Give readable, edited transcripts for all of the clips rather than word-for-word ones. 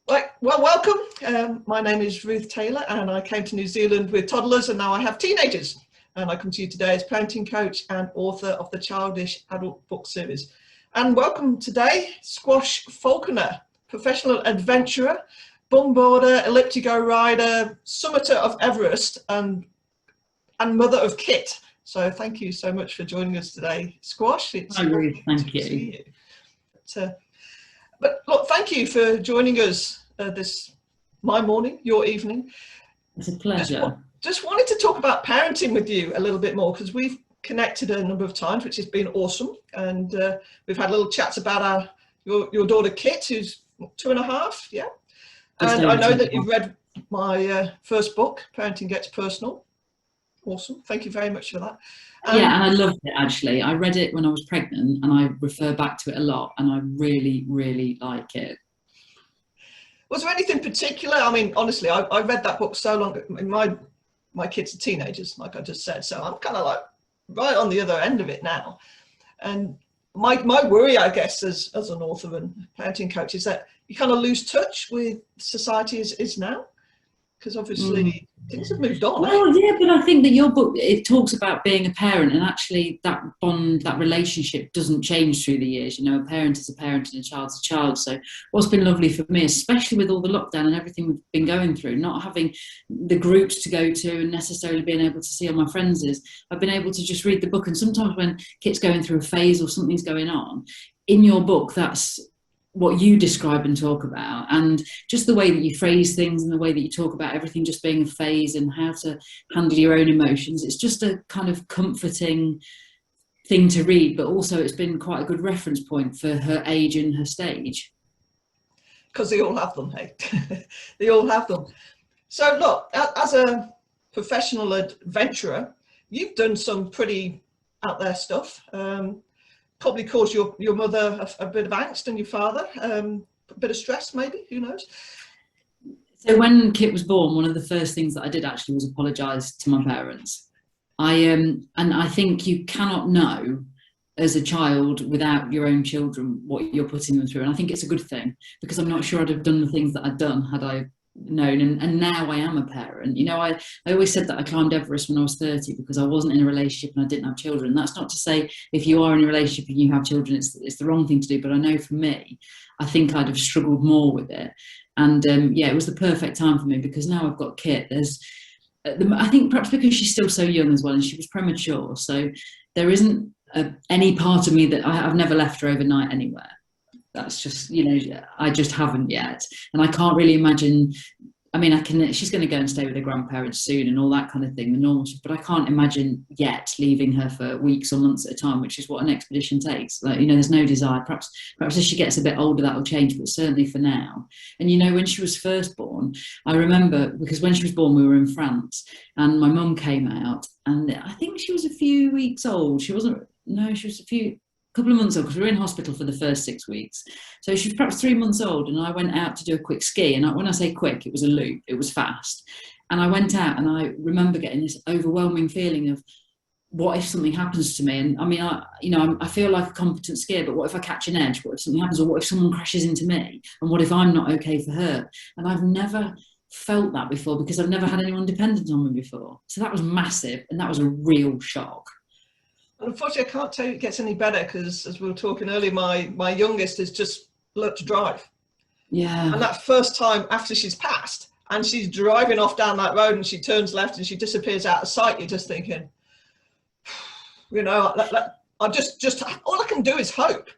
Right, well, welcome. My name is Ruth Taylor and I came to New Zealand with toddlers and now I have teenagers. And I come to you today as parenting coach and author of the Childish Adult book series. And welcome today, Squash Falconer, professional adventurer, bumboarder, elliptico rider, summiter of Everest and mother of Kit. So thank you so much for joining us today, Squash. Hi Ruth, thank you. See you. But look, thank you for joining us my morning, your evening. It's a pleasure. Just wanted to talk about parenting with you a little bit more because we've connected a number of times, which has been awesome. And we've had little chats about your daughter Kit, who's 2.5, yeah. And I know that you've read my first book, Parenting Gets Personal. Awesome, thank you very much for that. Yeah, and I loved it actually. I read it when I was pregnant and I refer back to it a lot and I really, really like it. Was there anything particular? I mean, honestly, I read that book so long. My kids are teenagers, like I just said, so I'm kind of like right on the other end of it now. And my worry, I guess, as an author and parenting coach is that you kind of lose touch with society as is now. Because obviously things have moved on. Well, yeah, but I think that your book, it talks about being a parent and actually that bond, that relationship doesn't change through the years. You know, a parent is a parent and a child's a child. So what's been lovely for me, especially with all the lockdown and everything we've been going through, not having the groups to go to and necessarily being able to see all my friends is, I've been able to just read the book. And sometimes when Kit's going through a phase or something's going on, in your book, that's what you describe and talk about, and just the way that you phrase things and the way that you talk about everything just being a phase and how to handle your own emotions. It's just a kind of comforting thing to read, but also it's been quite a good reference point for her age and her stage. Because they all have them, hey? They all have them. So look, as a professional adventurer, you've done some pretty out there stuff. Probably caused your mother a bit of angst and your father a bit of stress, maybe, who knows. So when Kit was born, one of the first things that I did actually was apologise to my parents. And I think you cannot know as a child without your own children what you're putting them through, and I think it's a good thing because I'm not sure I'd have done the things that I'd done had I known, and now I am a parent. You know, I always said that I climbed Everest when I was 30 because I wasn't in a relationship and I didn't have children. That's not to say if you are in a relationship and you have children it's the wrong thing to do, but I know for me I think I'd have struggled more with it. And yeah, it was the perfect time for me because now I've got Kit. I think perhaps because she's still so young as well and she was premature, so there isn't any part of me that I've never left her overnight anywhere. That's just, you know, I just haven't yet. And I can't really imagine, I mean, she's going to go and stay with her grandparents soon and all that kind of thing, the normal stuff, but I can't imagine yet leaving her for weeks or months at a time, which is what an expedition takes. Like, you know, there's no desire. Perhaps as she gets a bit older, that'll change, but certainly for now. And, you know, when she was first born, I remember, because when she was born, we were in France and my mum came out and I think she was a few weeks old. She was a couple of months old because we were in hospital for the first 6 weeks. So she was perhaps 3 months old and I went out to do a quick ski. And when I say quick, it was a loop, it was fast. And I went out and I remember getting this overwhelming feeling of what if something happens to me? And I mean, I feel like a competent skier, but what if I catch an edge? What if something happens? Or what if someone crashes into me? And what if I'm not okay for her? And I've never felt that before because I've never had anyone dependent on me before. So that was massive and that was a real shock. Unfortunately, I can't tell you it gets any better because, as we were talking earlier, my youngest has just learnt to drive. Yeah. And that first time after she's passed and she's driving off down that road and she turns left and she disappears out of sight, you're just thinking, you know, I just all I can do is hope.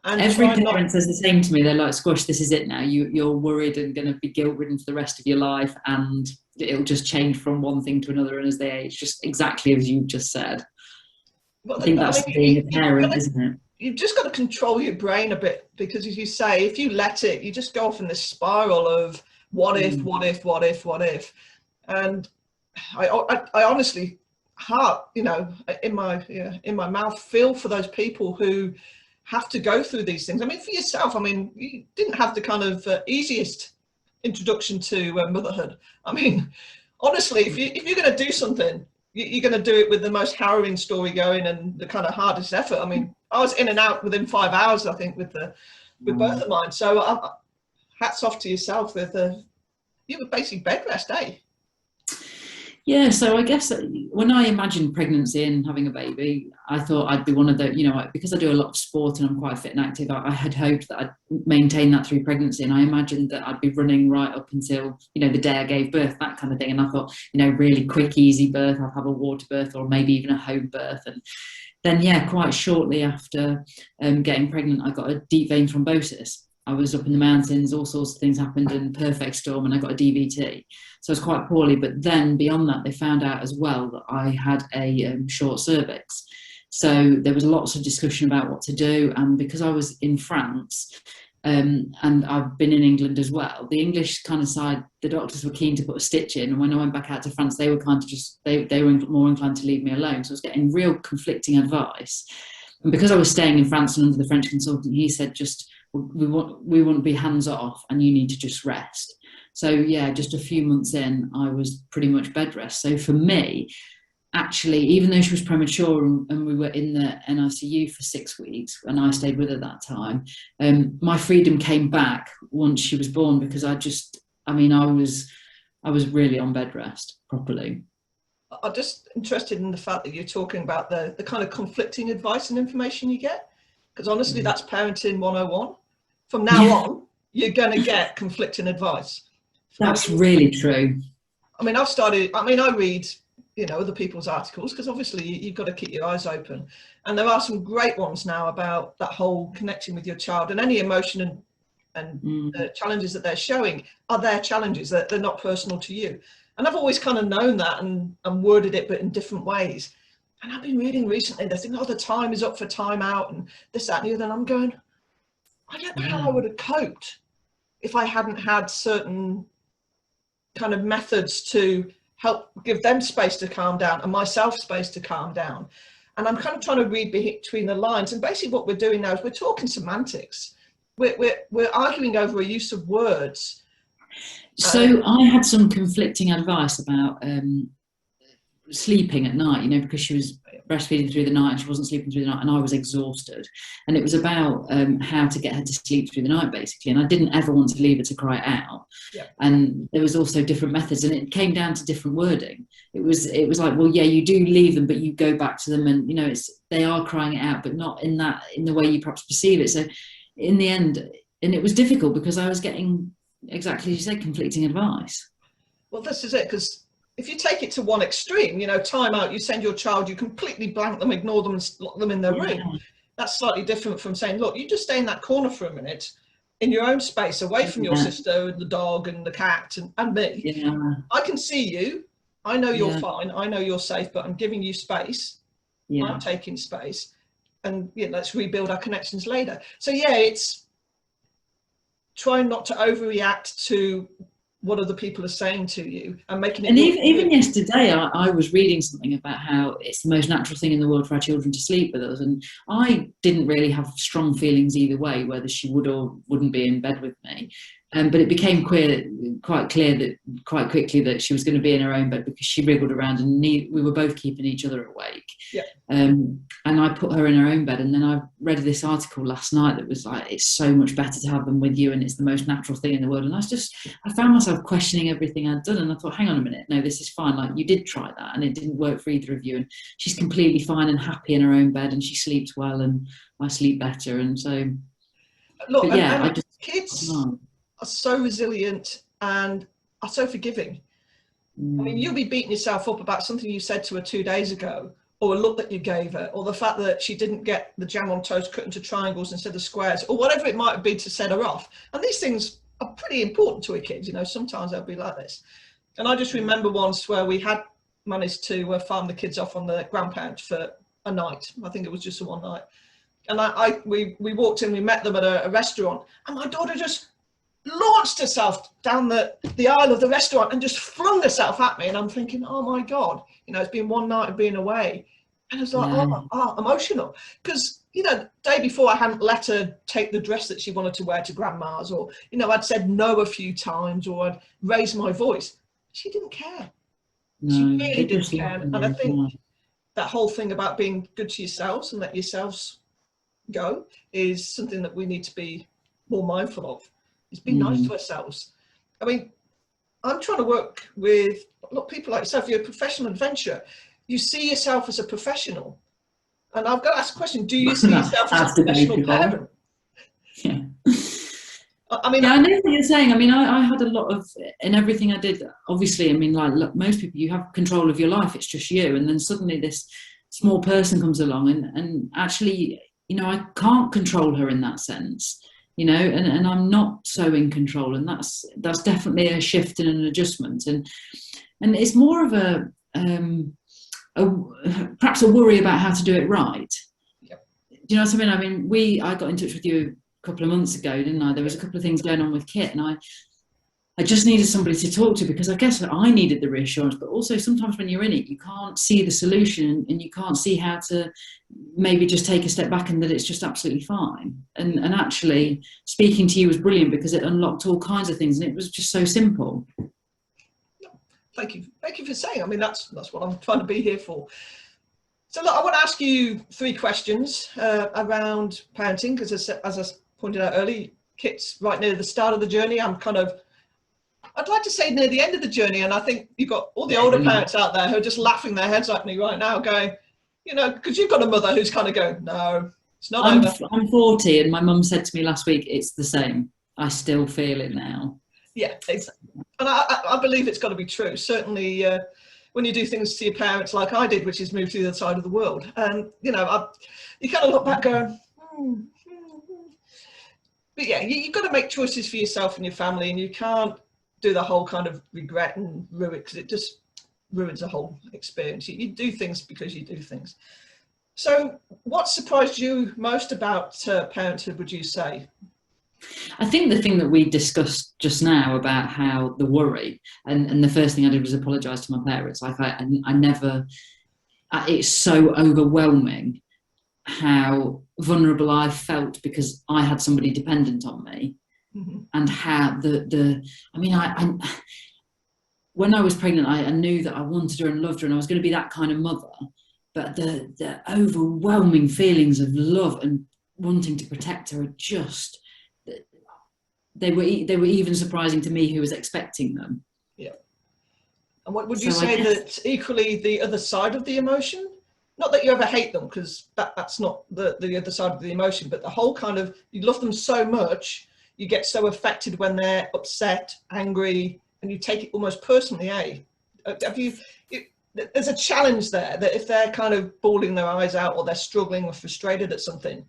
And every parent says the same to me. They're like, Squash, this is it now. You're worried and going to be guilt-ridden for the rest of your life, and it'll just change from one thing to another. And as they age, just exactly as you just said. But I think that's being a parent, isn't it? You've just got to control your brain a bit because, as you say, if you let it, you just go off in this spiral of what if, what if, what if, what if. And I honestly, you know, in my mouth, feel for those people who have to go through these things. I mean, for yourself, I mean, you didn't have the kind of easiest introduction to motherhood. I mean, honestly, if you're going to do something, you're going to do it with the most harrowing story going and the kind of hardest effort. I mean, I was in and out within 5 hours, I think, with both of mine. So hats off to yourself with you were basically bed rest, eh? Yeah, so I guess when I imagined pregnancy and having a baby, I thought I'd be one of the, because I do a lot of sport and I'm quite fit and active, I had hoped that I'd maintain that through pregnancy. And I imagined that I'd be running right up until, the day I gave birth, that kind of thing. And I thought, really quick, easy birth, I'll have a water birth or maybe even a home birth. And then, yeah, quite shortly after getting pregnant, I got a deep vein thrombosis. I was up in the mountains, all sorts of things happened in perfect storm, and I got a DVT. So I was quite poorly. But then beyond that, they found out as well that I had a short cervix. So there was lots of discussion about what to do. And because I was in France, and I've been in England as well, the English kind of side, the doctors were keen to put a stitch in. And when I went back out to France, they were kind of they were more inclined to leave me alone. So I was getting real conflicting advice. And because I was staying in France and under the French consultant, he said, we want to be hands off and you need to just rest. So yeah, just a few months in, I was pretty much bed rest. So for me, actually, even though she was premature and we were in the NICU for 6 weeks and I stayed with her that time, my freedom came back once she was born, because I was really on bed rest properly. I'm just interested in the fact that you're talking about the kind of conflicting advice and information you get, because honestly, that's parenting 101. From now on, you're going to get conflicting advice. That's really true. I mean, I read, other people's articles, because obviously you've got to keep your eyes open. And there are some great ones now about that whole connecting with your child, and any emotion and challenges that they're showing are their challenges. They're not personal to you. And I've always kind of known that and worded it, but in different ways. And I've been reading recently, they're saying, the time is up for time out and this, that, and the other. And I'm going, I don't know how I would have coped if I hadn't had certain kind of methods to help give them space to calm down and myself space to calm down. And I'm kind of trying to read between the lines. And basically what we're doing now is we're talking semantics. We're arguing over a use of words. So I had some conflicting advice about sleeping at night, because she was breastfeeding through the night and she wasn't sleeping through the night and I was exhausted, and it was about how to get her to sleep through the night basically, and I didn't ever want to leave her to cry out. And there was also different methods, and it came down to different wording. It was like, well, yeah, you do leave them but you go back to them, and they are crying it out but not in the way you perhaps perceive it. So in the end, and it was difficult because I was getting, exactly as you said, conflicting advice. Well, this is it, because if you take it to one extreme, time out, you send your child, you completely blank them, ignore them and lock them in their room. That's slightly different from saying, look, you just stay in that corner for a minute in your own space, away from your sister and the dog and the cat and me. I can see you. I know you're fine. I know you're safe, but I'm giving you space. I'm taking space. And let's rebuild our connections later. So it's trying not to overreact to what other people are saying to you and making it. And even yesterday, I was reading something about how it's the most natural thing in the world for our children to sleep with us. And I didn't really have strong feelings either way, whether she would or wouldn't be in bed with me. But it became quite clear that quite quickly that she was going to be in her own bed, because she wriggled around and we were both keeping each other awake. And I put her in her own bed. And then I read this article last night that was like, it's so much better to have them with you and it's the most natural thing in the world. And I found myself questioning everything I'd done. And I thought, hang on a minute, no, this is fine. Like, you did try that and it didn't work for either of you. And she's completely fine and happy in her own bed and she sleeps well and I sleep better. And so, look, kids are so resilient and are so forgiving. I mean, you'll be beating yourself up about something you said to her 2 days ago, or a look that you gave her, or the fact that she didn't get the jam on toast cut into triangles instead of squares, or whatever it might be to set her off. And these things are pretty important to a kid, sometimes they'll be like this. And I just remember once where we had managed to farm the kids off on the grandparents for a night. I think it was just a one night. And we walked in, we met them at a restaurant, and my daughter just launched herself down the aisle of the restaurant and just flung herself at me. And I'm thinking, oh my God, it's been one night of being away. And I was like, emotional. Because, the day before I hadn't let her take the dress that she wanted to wear to grandma's, or, I'd said no a few times, or I'd raised my voice. She didn't care. She really didn't care. And I think that whole thing about being good to yourselves and let yourselves go is something that we need to be more mindful of. is be nice to ourselves. I mean, I'm trying to work with people like yourself. You're a professional adventurer. You see yourself as a professional. And I've got to ask a question, do you see yourself as a professional parent? Yeah. I mean, yeah, I know what you're saying. I mean, I had a lot of, in everything I did, obviously, I mean, like look, most people, you have control of your life, it's just you. And then suddenly this small person comes along and actually, you know, I can't control her in that sense, you know, and I'm not so in control. And that's definitely a shift and an adjustment. And it's more of perhaps a worry about how to do it right. Yep. Do you know what I mean? I mean, I got in touch with you a couple of months ago, didn't I? There was a couple of things going on with Kit, and I just needed somebody to talk to, because I guess I needed the reassurance, but also sometimes when you're in it, you can't see the solution and you can't see how to maybe just take a step back and that it's just absolutely fine. And actually speaking to you was brilliant, because it unlocked all kinds of things and it was just so simple. Thank you for saying. I mean, that's what I'm trying to be here for. So look, I want to ask you 3 questions around parenting, because as I pointed out earlier, Kit's right near the start of the journey. I'd like to say near the end of the journey, and I think you've got all the older parents out there who are just laughing their heads at me right now, going, you know, because you've got a mother who's kind of going, no, it's not over. I'm 40, and my mum said to me last week, it's the same. I still feel it now. Yeah, exactly. And I believe it's got to be true. Certainly, when you do things to your parents like I did, which is move to the other side of the world, and you know, you kind of look back going, but yeah, you've got to make choices for yourself and your family, and you can't do the whole kind of regret and ruin, because it just ruins the whole experience. You do things because you do things. So what surprised you most about parenthood, would you say? I think the thing that we discussed just now about how the worry, and the first thing I did was apologise to my parents. Like I never, it's so overwhelming how vulnerable I felt because I had somebody dependent on me. And how I mean, when I was pregnant, I knew that I wanted her and loved her and I was going to be that kind of mother, but the overwhelming feelings of love and wanting to protect her are just, they were even surprising to me, who was expecting them. Yeah. And what would you say that equally the other side of the emotion? Not that you ever hate them, because that's not the other side of the emotion, but the whole kind of, you love them so much, you get so affected when they're upset, angry, and you take it almost personally, eh? There's a challenge there, that if they're kind of bawling their eyes out or they're struggling or frustrated at something,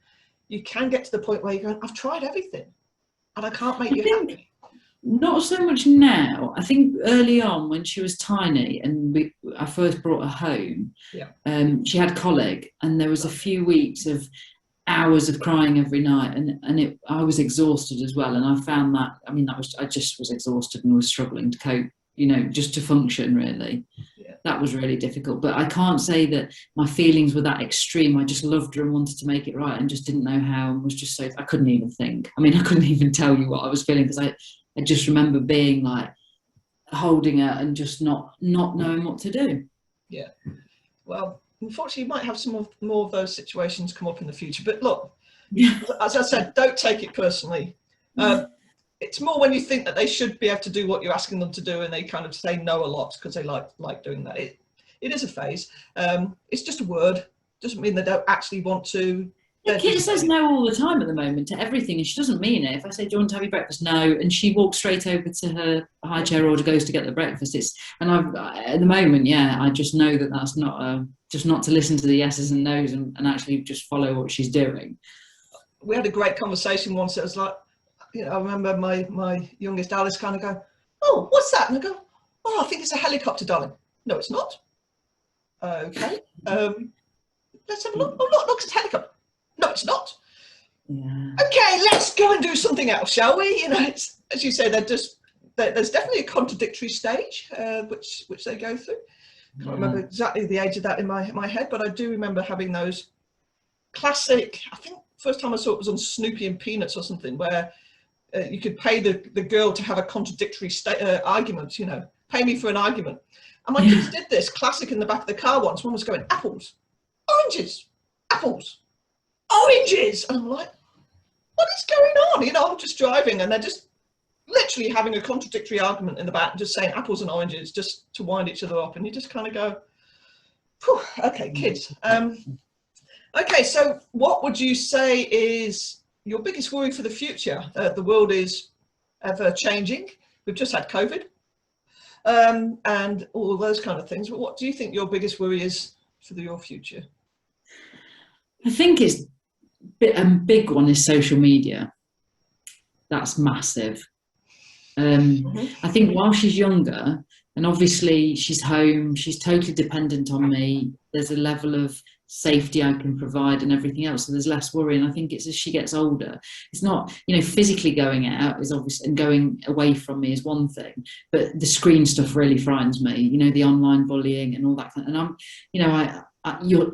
you can get to the point where you're going, I've tried everything and I can't make you happy. Not so much now. I think early on, when she was tiny and I first brought her home, she had colic, and there was a few weeks of hours of crying every night, and I was exhausted as well. And I found that, I mean, I just was exhausted and was struggling to cope, you know, just to function really. Yeah. That was really difficult. But I can't say that my feelings were that extreme. I just loved her and wanted to make it right and just didn't know how, and was just so, I couldn't even think. I mean, I couldn't even tell you what I was feeling, because I just remember being like holding her and just not knowing what to do. Yeah. Well, unfortunately, you might have some more of those situations come up in the future. But look, as I said, don't take it personally. It's more when you think that they should be able to do what you're asking them to do, and they kind of say no a lot because they like doing that. It is a phase. It's just a word. Doesn't mean they don't actually want to. Kit says no all the time at the moment to everything, and she doesn't mean it. If I say, do you want to have your breakfast? No. And she walks straight over to her high chair order, goes to get the breakfast. At the moment, I just know that that's not just not to listen to the yeses and nos and actually just follow what she's doing. We had a great conversation once. It was like, you know, I remember my youngest Alice kind of go, oh, what's that? And I go, oh, I think it's a helicopter, darling. No, it's not. Okay. Let's have a look. Oh, look, it's a helicopter. No, it's not. Yeah. Okay, let's go and do something else, shall we? You know, it's, as you say, there's definitely a contradictory stage which they go through. Can't remember exactly the age of that in my head, but I do remember having those classic. I think first time I saw it was on Snoopy and Peanuts or something, where you could pay the girl to have a contradictory argument. You know, pay me for an argument. And my kids did this classic in the back of the car once. One was going, apples, oranges, apples, oranges, and I'm like, what is going on? You know, I'm just driving and they're just literally having a contradictory argument in the back, just saying apples and oranges just to wind each other up. And you just kind of go, whew, okay, kids. Okay, so what would you say is your biggest worry for the future? The world is ever changing. We've just had COVID and all those kind of things. But what do you think your biggest worry is for your future? I think it's a big one is social media. That's massive. I think while she's younger, and obviously she's home, she's totally dependent on me, there's a level of safety I can provide and everything else, so there's less worry. And I think it's as she gets older, it's not, you know, physically going out is obvious and going away from me is one thing, but the screen stuff really frightens me, you know, the online bullying and all that kind of, and I'm, you know,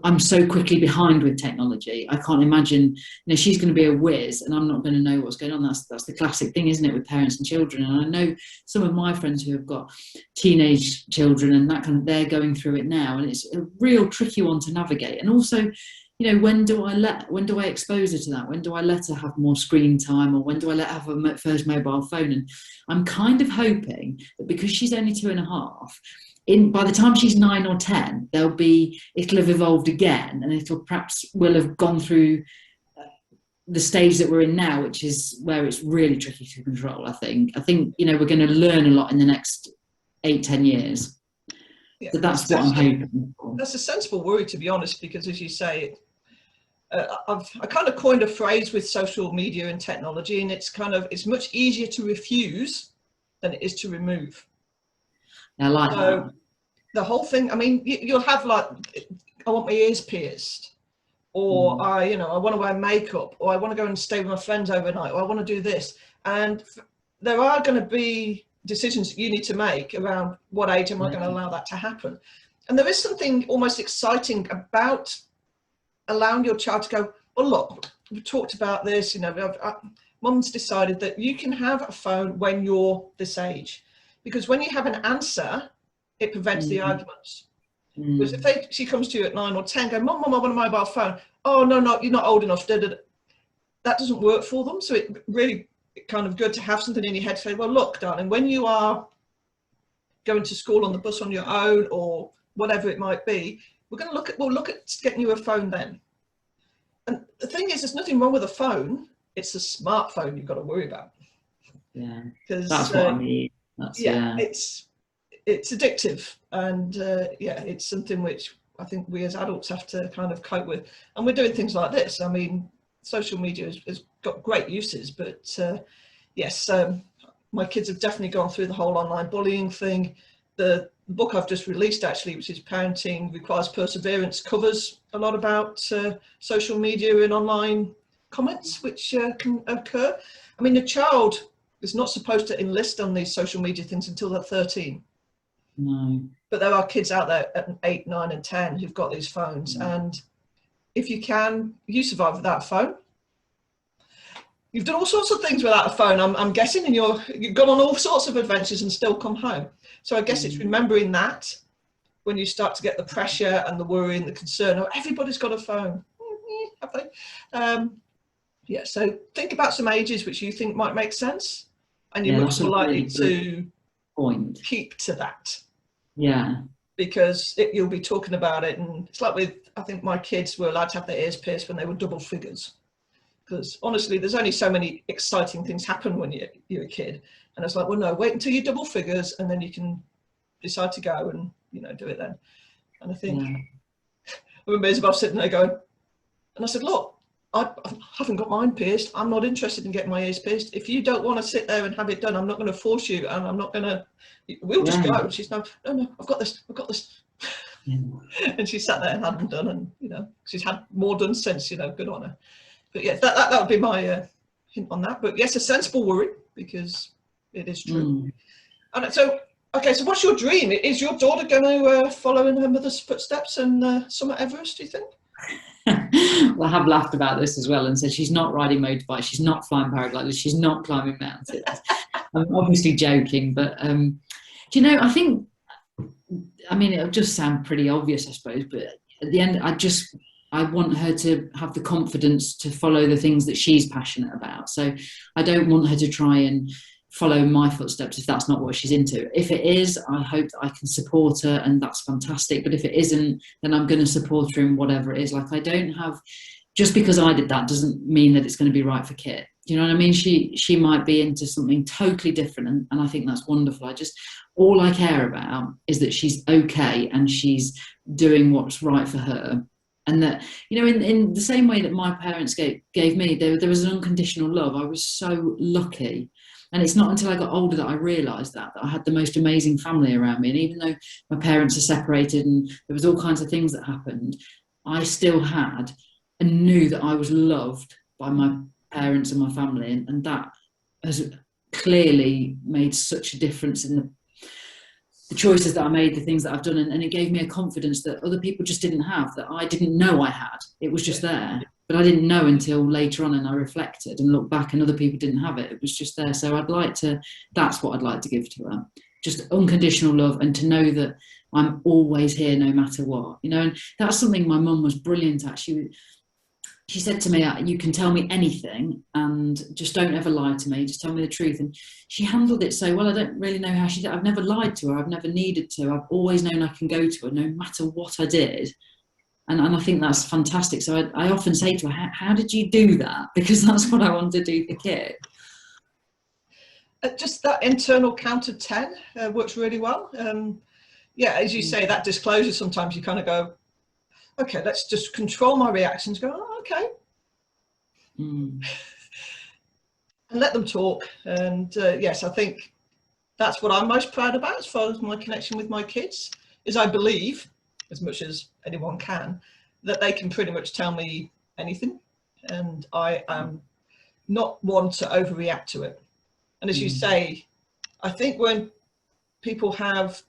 I'm so quickly behind with technology. I can't imagine, you know, she's going to be a whiz and I'm not going to know what's going on. That's the classic thing, isn't it, with parents and children? And I know some of my friends who have got teenage children and that kind of, they're going through it now, and it's a real tricky one to navigate. And also, you know, when do I expose her to that? When do I let her have more screen time, or when do I let her have a first mobile phone? And I'm kind of hoping that because she's only 2.5, by the time she's 9 or 10, it'll have evolved again, and will have gone through the stage that we're in now, which is where it's really tricky to control. I think, you know, we're going to learn a lot in the next 8-10 years. Yeah, so that's what I'm hoping for. That's a sensible worry, to be honest, because as you say, I kind of coined a phrase with social media and technology, and it's much easier to refuse than it is to remove. I like that. The whole thing, I mean, you'll have like, I want my ears pierced, or I want to wear makeup, or I want to go and stay with my friends overnight, or I want to do this. And there are going to be decisions that you need to make around what age am I going to allow that to happen. And there is something almost exciting about allowing your child to go, well, look, we've talked about this, you know, Mum's decided that you can have a phone when you're this age. Because when you have an answer, it prevents the arguments. Because if she comes to you at 9 or 10, go, Mum, I want a mobile phone. Oh, no, you're not old enough. That doesn't work for them. So it really kind of good to have something in your head to say, well, look, darling, when you are going to school on the bus on your own or whatever it might be, we'll look at getting you a phone then. And the thing is, there's nothing wrong with a phone. It's a smartphone you've got to worry about. Yeah, that's what I mean. It's addictive, and it's something which I think we as adults have to kind of cope with. And we're doing things like this. I mean, social media has got great uses, but my kids have definitely gone through the whole online bullying thing. The book I've just released, actually, which is Parenting Requires Perseverance, covers a lot about social media and online comments which can occur. I mean, the child is not supposed to enlist on these social media things until they're 13. No. But there are kids out there at 8, 9 and 10 who've got these phones. And if you survive without a phone. You've done all sorts of things without a phone, I'm guessing, and you've gone on all sorts of adventures and still come home. So I guess it's remembering that when you start to get the pressure and the worry and the concern, oh, everybody's got a phone. Have they? So think about some ages which you think might make sense, and you're much more likely to keep to that. Yeah. Because you'll be talking about it, and it's like I think my kids were allowed to have their ears pierced when they were double figures. Because honestly, there's only so many exciting things happen when you're a kid. And it's like, well, no, wait until you're double figures, and then you can decide to go and, do it then. And I think, I remember Isabel sitting there going, and I said, look, I haven't got mine pierced. I'm not interested in getting my ears pierced. If you don't want to sit there and have it done, I'm not going to force you, and I'm not going to, we'll just go. And she's no, I've got this. Yeah. And she sat there and had them done, and, she's had more done since, good on her. But yeah, that would be my hint on that. But yes, a sensible worry, because it is true. And so, okay, so what's your dream? Is your daughter going to follow in her mother's footsteps and summit Everest, do you think? Well, I have laughed about this as well and said she's not riding motorbikes, she's not flying paragliders, she's not climbing mountains. I'm obviously joking, but I think, it'll just sound pretty obvious, I suppose, but at the end, I want her to have the confidence to follow the things that she's passionate about. So I don't want her to try and follow my footsteps if that's not what she's into. If it is, I hope that I can support her, and that's fantastic. But if it isn't, then I'm going to support her in whatever it is. Like, I don't have, just because I did that doesn't mean that it's going to be right for Kit. Do you know what I mean? She might be into something totally different, and I think that's wonderful. All I care about is that she's okay and she's doing what's right for her. And that, you know, in the same way that my parents gave me, there was an unconditional love. I was so lucky. And it's not until I got older that I realised that I had the most amazing family around me. And even though my parents are separated and there was all kinds of things that happened, I still had and knew that I was loved by my parents and my family. And that has clearly made such a difference in the choices that I made, the things that I've done. And it gave me a confidence that other people just didn't have, that I didn't know I had. It was just there. But I didn't know until later on, and I reflected and looked back, and other people didn't have it. It was just there. So that's what I'd like to give to her. Just unconditional love, and to know that I'm always here no matter what, you know. And that's something my mum was brilliant at. She said to me, you can tell me anything and just don't ever lie to me. Just tell me the truth. And she handled it so well. I don't really know how she did. I've never lied to her. I've never needed to. I've always known I can go to her no matter what I did. And I think that's fantastic. So I often say to her, how did you do that? Because that's what I want to do for Kit. Just that internal count of 10 works really well. Yeah, as you say, that disclosure, sometimes you kind of go, okay, let's just control my reactions, go, oh, okay. And let them talk. And yes, I think that's what I'm most proud about as far as my connection with my kids, is I believe, as much as anyone can, that they can pretty much tell me anything, and I am not one to overreact to it. And as you say, I think when people have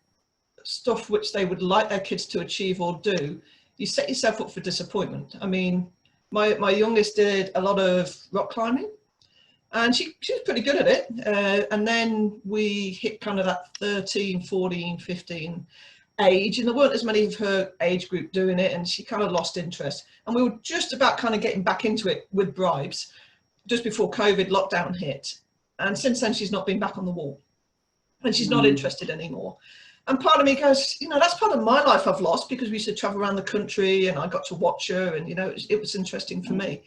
stuff which they would like their kids to achieve or do, you set yourself up for disappointment. I mean, my youngest did a lot of rock climbing, and she was pretty good at it. And then we hit kind of that 13, 14, 15 age, and there weren't as many of her age group doing it, and she kind of lost interest. And we were just about kind of getting back into it with bribes just before COVID lockdown hit. And since then, she's not been back on the wall, and she's not interested anymore. And part of me goes, you know, that's part of my life I've lost, because we used to travel around the country and I got to watch her, and, you know, it was interesting for me.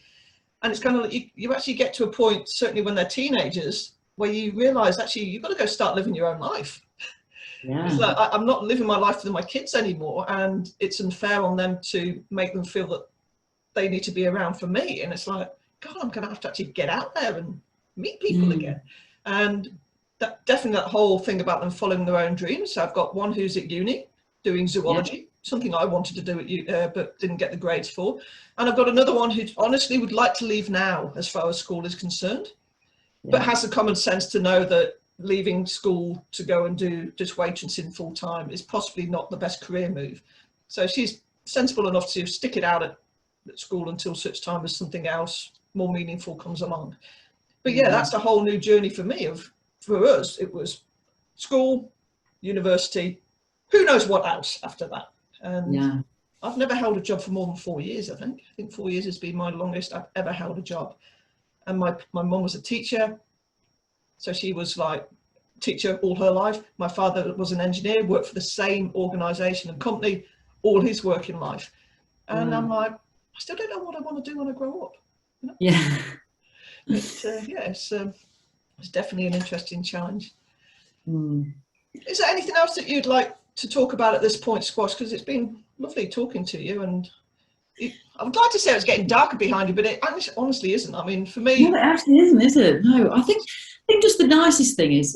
And it's kind of like you actually get to a point, certainly when they're teenagers, where you realise actually you've got to go start living your own life. Yeah. It's like, I'm not living my life with my kids anymore, and it's unfair on them to make them feel that they need to be around for me. And it's like, God, I'm going to have to actually get out there and meet people again. And definitely that whole thing about them following their own dreams. So I've got one who's at uni doing zoology, something I wanted to do at but didn't get the grades for. And I've got another one who honestly would like to leave now as far as school is concerned, but has the common sense to know that leaving school to go and do just waitressing full time is possibly not the best career move. So she's sensible enough to stick it out at school until such time as something else more meaningful comes along. But yeah, that's a whole new journey for me. For us, it was school, university, who knows what else after that. And I've never held a job for more than 4 years, I think. I think 4 years has been my longest I've ever held a job. And my mum was a teacher. So she was like teacher all her life. My father was an engineer, worked for the same organisation and company all his working life. And I'm like, I still don't know what I want to do when I grow up. You know? Yeah. But it's definitely an interesting challenge. Is there anything else that you'd like to talk about at this point, Squash? Because it's been lovely talking to you, and I would like to say it's getting darker behind you, but it honestly isn't. I mean, for me, no, it actually isn't, is it? No, I think just the nicest thing is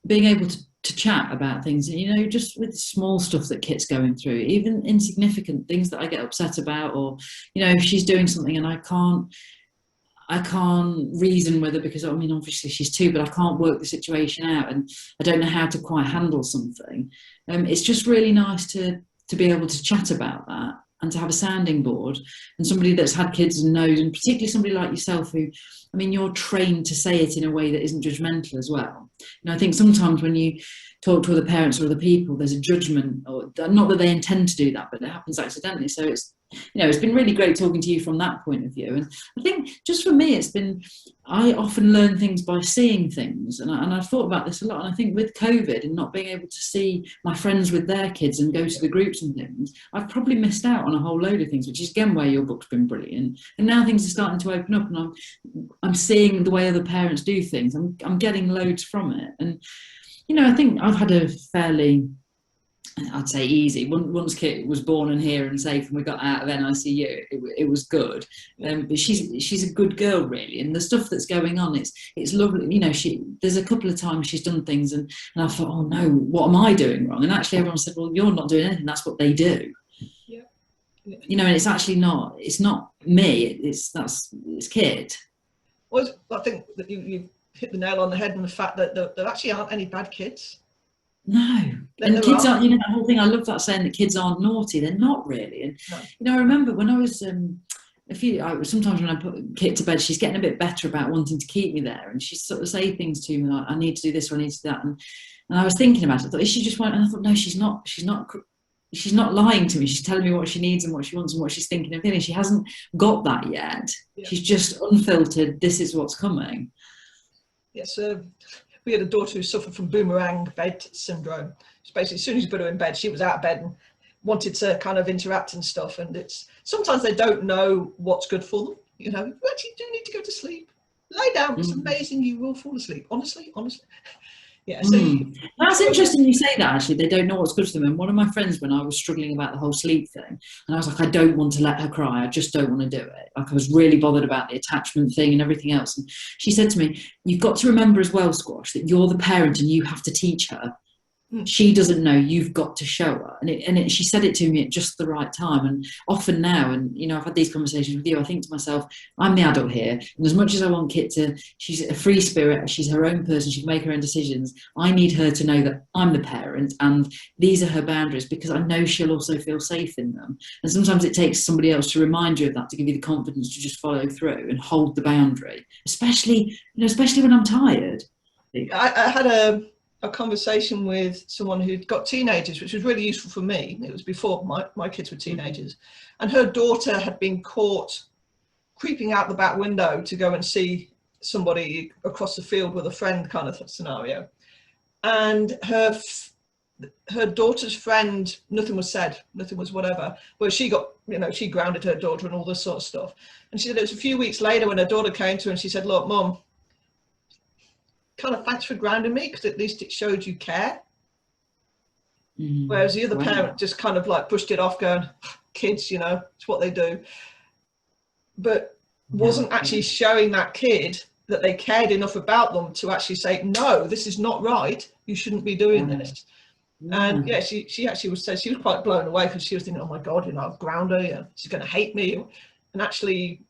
being able to chat about things, you know, just with small stuff that Kit's going through, even insignificant things that I get upset about, or, you know, if she's doing something and I can't reason whether, because I mean, obviously she's 2, but I can't work the situation out and I don't know how to quite handle something. It's just really nice to be able to chat about that, and to have a sounding board, and somebody that's had kids and knows, and particularly somebody like yourself who, I mean, you're trained to say it in a way that isn't judgmental as well. You know, I think sometimes when you talk to other parents or other people, there's a judgment, or not that they intend to do that, but it happens accidentally. So it's, you know, it's been really great talking to you from that point of view. And I think just for me, it's been I often learn things by seeing things, and I've thought about this a lot. And I think with COVID and not being able to see my friends with their kids and go to the groups and things, I've probably missed out on a whole load of things, which is again where your book's been brilliant. And now things are starting to open up, and I'm seeing the way other parents do things. I'm getting loads from it, and I think I've had a fairly, I'd say, easy. Once Kit was born and here and safe, and we got out of NICU, it was good. But she's a good girl, really. And the stuff that's going on, it's lovely. There's a couple of times she's done things, and I thought, oh no, what am I doing wrong? And actually, everyone said, well, you're not doing anything. That's what they do. Yeah. And it's actually not. It's not me. It's Kit. Well, I think that you hit the nail on the head in the fact that there actually aren't any bad kids. No, and kids aren't. That whole thing. I love that saying that kids aren't naughty. They're not really. And I remember when I was sometimes when I put Kit to bed, she's getting a bit better about wanting to keep me there, and she sort of say things to me like, "I need to do this or I need to do that," and I was thinking about it. I thought, is she just won't? And I thought, no, she's not. She's not lying to me. She's telling me what she needs and what she wants and what she's thinking and feeling. She hasn't got that yet. Yeah. She's just unfiltered. This is what's coming. Yes. We had a daughter who suffered from boomerang bed syndrome. So basically, as soon as you put her in bed, she was out of bed and wanted to kind of interact and stuff. And sometimes they don't know what's good for them. You actually do need to go to sleep. Lay down. It's amazing. You will fall asleep. Honestly. Yeah. So that's interesting you say that, actually. They don't know what's good for them. And one of my friends, when I was struggling about the whole sleep thing, and I was like, I don't want to let her cry. I just don't want to do it. Like, I was really bothered about the attachment thing and everything else. And she said to me, you've got to remember as well, Squash, that you're the parent and you have to teach her. She doesn't know, you've got to show her. And she said it to me at just the right time. And often now, and I've had these conversations with you, I think to myself, I'm the adult here, and as much as I want Kit she's a free spirit, she's her own person, she can make her own decisions, I need her to know that I'm the parent and these are her boundaries, because I know she'll also feel safe in them. And sometimes it takes somebody else to remind you of that, to give you the confidence to just follow through and hold the boundary, especially when I'm tired. I had a conversation with someone who'd got teenagers, which was really useful for me. It was before my kids were teenagers, and her daughter had been caught creeping out the back window to go and see somebody across the field with a friend, kind of scenario. And her daughter's friend, nothing was said, nothing was whatever, but she got, she grounded her daughter and all this sort of stuff. And she said it was a few weeks later when her daughter came to her and she said, look, Mum, kind of thanks for grounding me, because at least it showed you care. Whereas the other parent just kind of like pushed it off, going, kids, it's what they do, but wasn't actually showing that kid that they cared enough about them to actually say, no, this is not right, you shouldn't be doing this. And she actually was saying, she was quite blown away, because she was thinking, oh my God, I've ground her, she's going to hate me. And actually,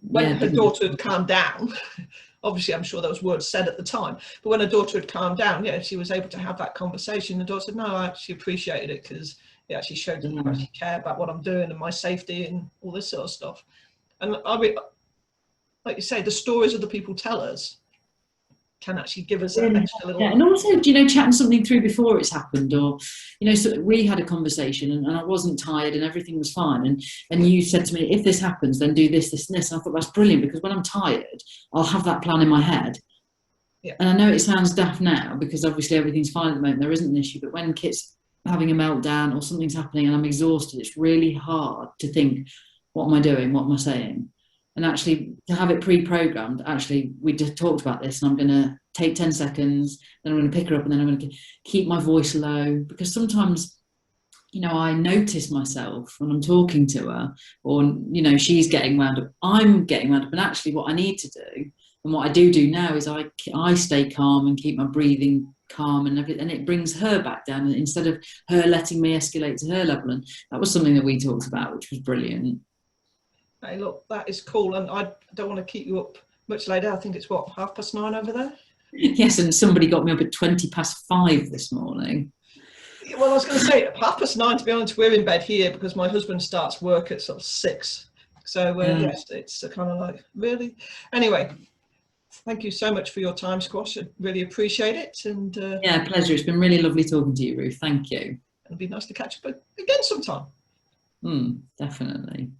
when her daughter had calmed down, obviously, I'm sure those words said at the time, but when her daughter had calmed down, she was able to have that conversation. The daughter said, no, I actually appreciated it, because it actually showed that you actually care about what I'm doing and my safety and all this sort of stuff. And like you say, the stories other people tell us can actually give us that extra little... Yeah, and also, chatting something through before it's happened, or, so we had a conversation and I wasn't tired and everything was fine. And you said to me, if this happens, then do this, this, and this. And I thought, that's brilliant, because when I'm tired, I'll have that plan in my head. Yeah. And I know it sounds daft now, because obviously everything's fine at the moment, there isn't an issue, but when Kit's having a meltdown or something's happening and I'm exhausted, it's really hard to think, what am I doing? What am I saying? And actually, to have it pre-programmed, actually, we just talked about this, and I'm going to take 10 seconds, then I'm going to pick her up, and then I'm going to keep my voice low, because sometimes, I notice myself when I'm talking to her, or, she's getting wound up, I'm getting wound up, and actually what I need to do, and what I do now, is I stay calm and keep my breathing calm and everything, and it brings her back down, instead of her letting me escalate to her level. And that was something that we talked about, which was brilliant. Hey, look, that is cool, and I don't want to keep you up much later. I think it's, what, 9:30 over there? Yes, and somebody got me up at 5:20 this morning. Well, I was going to say, 9:30, to be honest, we're in bed here, because my husband starts work at sort of 6. So, yes, it's kind of like, really? Anyway, thank you so much for your time, Squash. I really appreciate it. And yeah, pleasure. It's been really lovely talking to you, Ruth. Thank you. It'd be nice to catch up again sometime. Definitely.